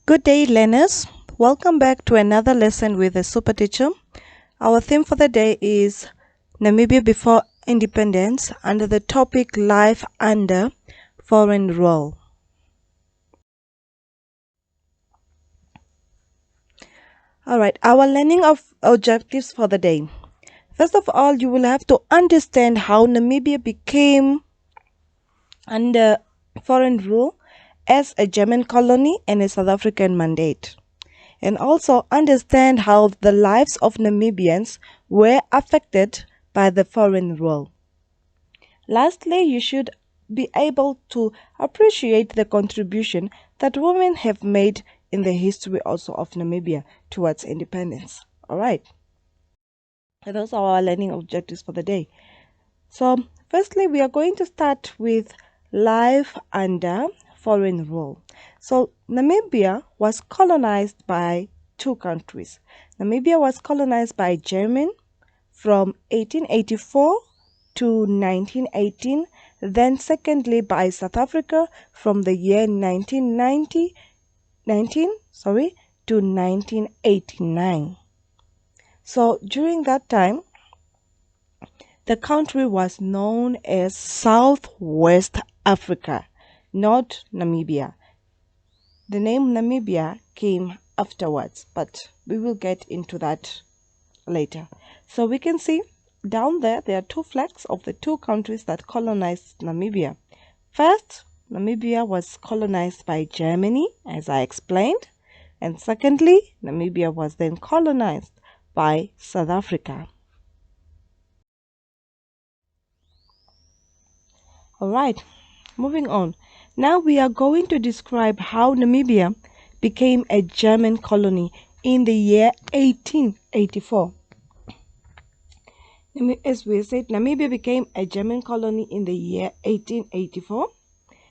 Good day, learners. Welcome back to another lesson with a super teacher. Our theme for the day is Namibia before independence under the topic Life under Foreign Rule. Alright, our learning of objectives for the day. First of all, you will have to understand how Namibia became under foreign rule as a German colony and a South African mandate, and also understand how the lives of Namibians were affected by the foreign rule. Lastly, you should be able to appreciate the contribution that women have made in the history also of Namibia towards independence. All right. Those are our learning objectives for the day. So, firstly, we are going to start with life under foreign rule. So, Namibia was colonized by two countries. Namibia was colonized by German from 1884 to 1918, then secondly by South Africa from the year 19 to 1989. So, during that time, the country was known as Southwest Africa, not Namibia. The name Namibia came afterwards, but we will get into that later. So we can see down there are two flags of the two countries that colonized Namibia. First, Namibia was colonized by Germany, as I explained, and secondly, Namibia was then colonized by South Africa. Alright, moving on. Now we are going to describe how Namibia became a German colony in the year 1884. As we said, Namibia became a German colony in the year 1884.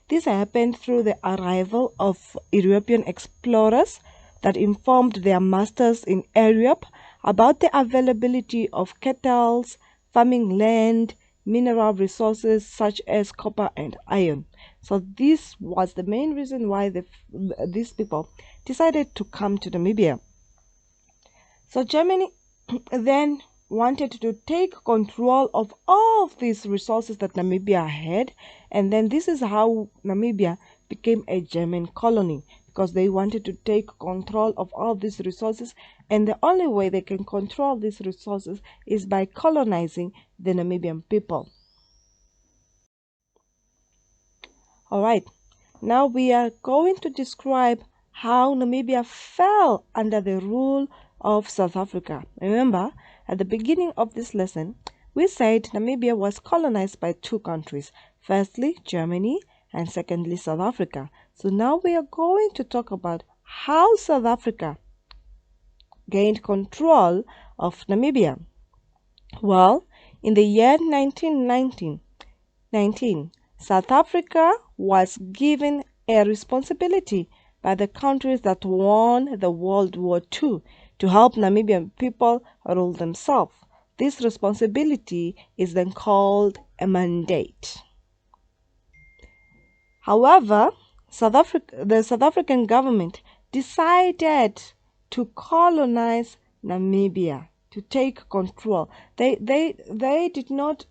This happened through the arrival of European explorers that informed their masters in Europe about the availability of cattle, farming land, mineral resources such as copper and iron. So this was the main reason why these people decided to come to Namibia. So Germany then wanted to take control of all of these resources that Namibia had, and then this is how Namibia became a German colony, because they wanted to take control of all these resources, and the only way they can control these resources is by colonizing the Namibian people. Alright, now we are going to describe how Namibia fell under the rule of South Africa. Remember, at the beginning of this lesson, we said Namibia was colonized by two countries. Firstly, Germany, and secondly, South Africa. So now we are going to talk about how South Africa gained control of Namibia. Well, in the year 1919, South Africa was given a responsibility by the countries that won the World War II to help Namibian people rule themselves. This responsibility is then called a mandate. However, the South African government decided to colonize Namibia, to take control. They did not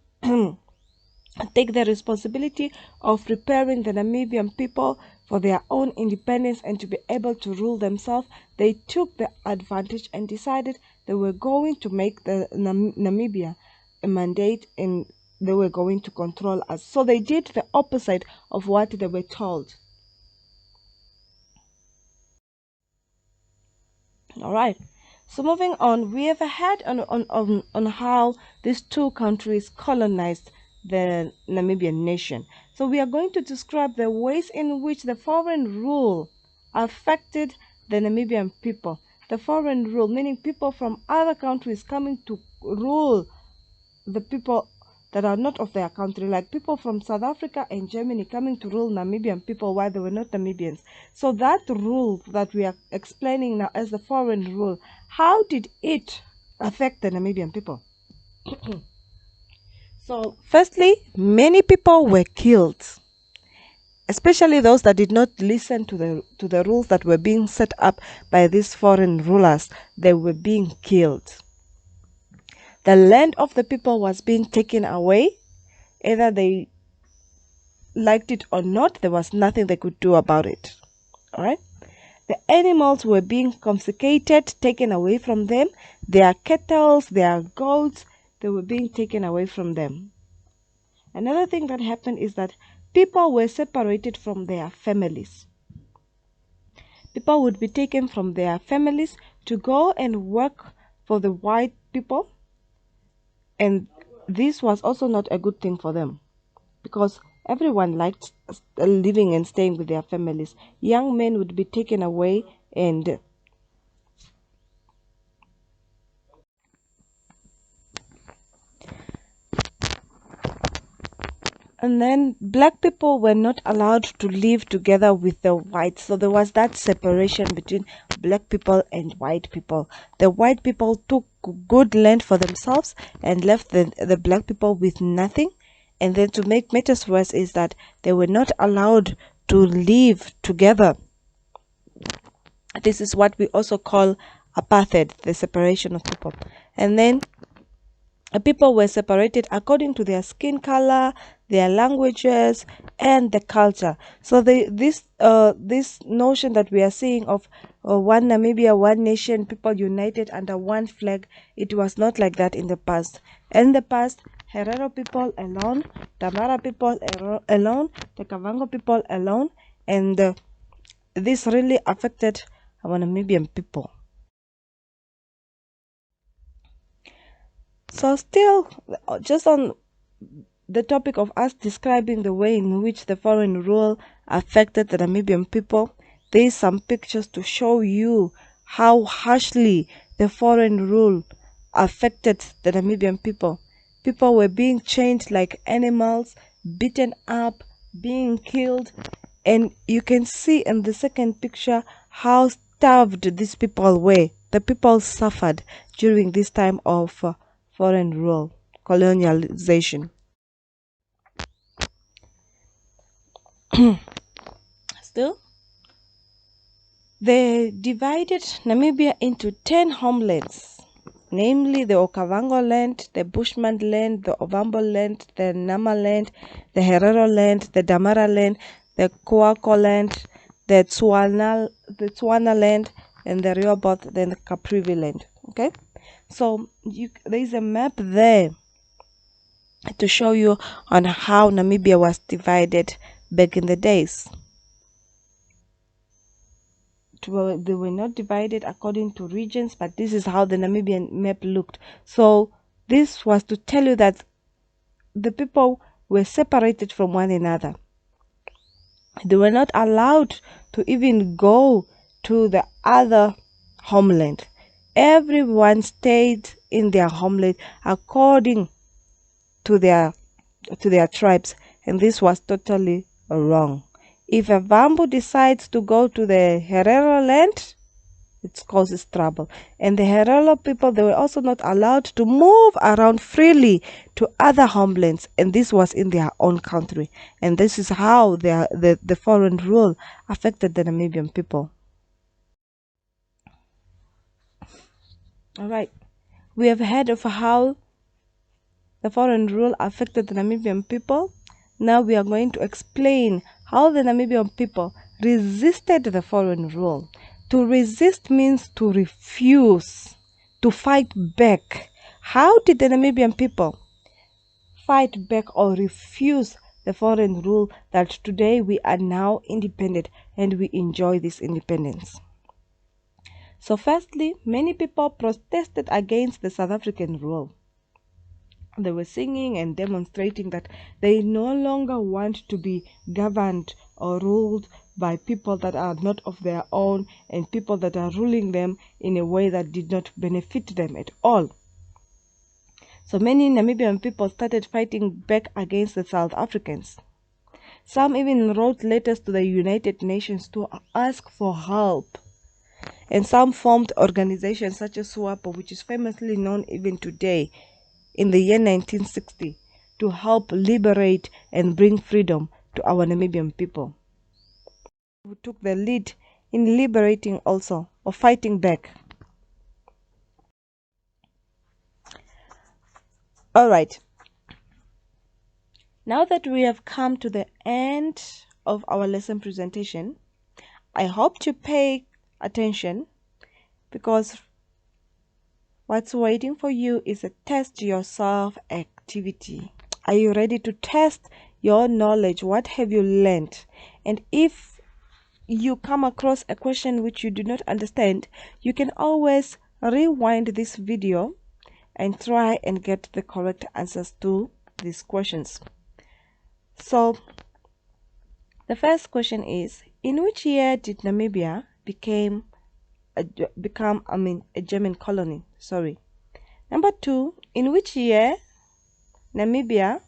take the responsibility of preparing the Namibian people for their own independence and to be able to rule themselves. They took the advantage and decided they were going to make the Namibia a mandate, and they were going to control us. So they did the opposite of what they were told. All right. So moving on, we have had on how these two countries colonized the Namibian nation. So we are going to describe the ways in which the foreign rule affected the Namibian people. The foreign rule, meaning people from other countries coming to rule the people that are not of their country, like people from South Africa and Germany coming to rule Namibian people while they were not Namibians. So that rule that we are explaining now as the foreign rule, how did it affect the Namibian people? So firstly, many people were killed. especially those that did not listen to the rules that were being set up by these foreign rulers. They were being killed. The land of the people was being taken away. Either they liked it or not, there was nothing they could do about it. All right. The animals were being confiscated, taken away from them. Their cattle, their goats, they were being taken away from them. Another thing that happened is that people were separated from their families. People would be taken from their families to go and work for the white people, and this was also not a good thing for them because everyone liked living and staying with their families. Young men would be taken away, and then black people were not allowed to live together with the whites. So there was that separation between black people and white people. The white people took good land for themselves and left the black people with nothing. And then to make matters worse is that they were not allowed to live together. This is what we also call apartheid, the separation of people. And then people were separated according to their skin color, their languages, and the culture. So this notion that we are seeing of one Namibia, one nation, people united under one flag, it was not like that in the past. In the past, Herero people alone, Damara people alone, the Kavango people alone, and this really affected our Namibian people. So still, just on the topic of us describing the way in which the foreign rule affected the Namibian people, there is some pictures to show you how harshly the foreign rule affected the Namibian people. People were being chained like animals, beaten up, being killed, and you can see in the second picture how starved these people were. The people suffered during this time of foreign rule, colonialization. Still, they divided Namibia into 10 homelands, namely the Okavango land, the Bushman land, the Ovambo land, the Nama land, the Herero land, the Damara land, the Coaco land, the Tswana land, and the Rehoboth, then the Caprivi land. Okay, so there is a map there to show you on how Namibia was divided back in the days. They were not divided according to regions, but this is how the Namibian map looked. So this was to tell you that the people were separated from one another. They were not allowed to even go to the other homeland. Everyone stayed in their homeland according to their tribes, and this was totally wrong. If a Vambu decides to go to the Herero land, it causes trouble. And the Herero people, they were also not allowed to move around freely to other homelands, and this was in their own country. And this is how the foreign rule affected the Namibian people. All right, we have heard of how the foreign rule affected the Namibian people. Now we are going to explain how the Namibian people resisted the foreign rule. To resist means to refuse, to fight back. How did the Namibian people fight back or refuse the foreign rule that today we are now independent and we enjoy this independence? So firstly, many people protested against the South African rule. They were singing and demonstrating that they no longer want to be governed or ruled by people that are not of their own and people that are ruling them in a way that did not benefit them at all. So many Namibian people started fighting back against the South Africans. Some even wrote letters to the United Nations to ask for help. And some formed organizations such as SWAPO, which is famously known even today, in the year 1960, to help liberate and bring freedom to our Namibian people, who took the lead in liberating also or fighting back. All right, now that we have come to the end of our lesson presentation, I hope to pay attention because what's waiting for you is a test yourself activity. Are you ready to test your knowledge? What have you learned? And if you come across a question which you do not understand, you can always rewind this video and try and get the correct answers to these questions. So the first question is, in which year did Namibia become a German colony? Sorry. Number 2, in which year Namibia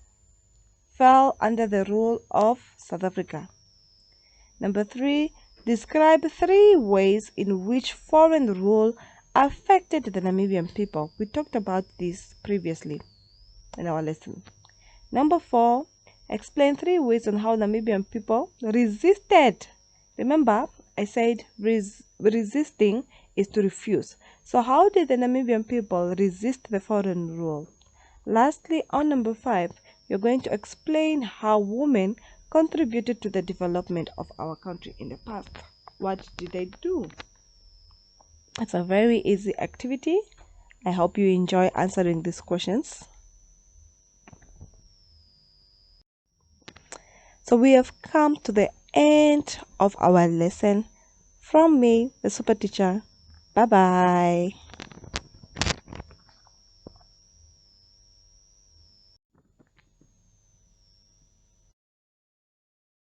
fell under the rule of South Africa? Number 3, describe 3 ways in which foreign rule affected the Namibian people. We talked about this previously in our lesson. Number 4, explain 3 ways on how Namibian people resisted. Remember, I said resisting is to refuse. So how did the Namibian people resist the foreign rule? Lastly, on number 5, you're going to explain how women contributed to the development of our country in the past. What did they do? It's a very easy activity. I hope you enjoy answering these questions. So we have come to the end of our lesson. From me, the super teacher. Bye bye.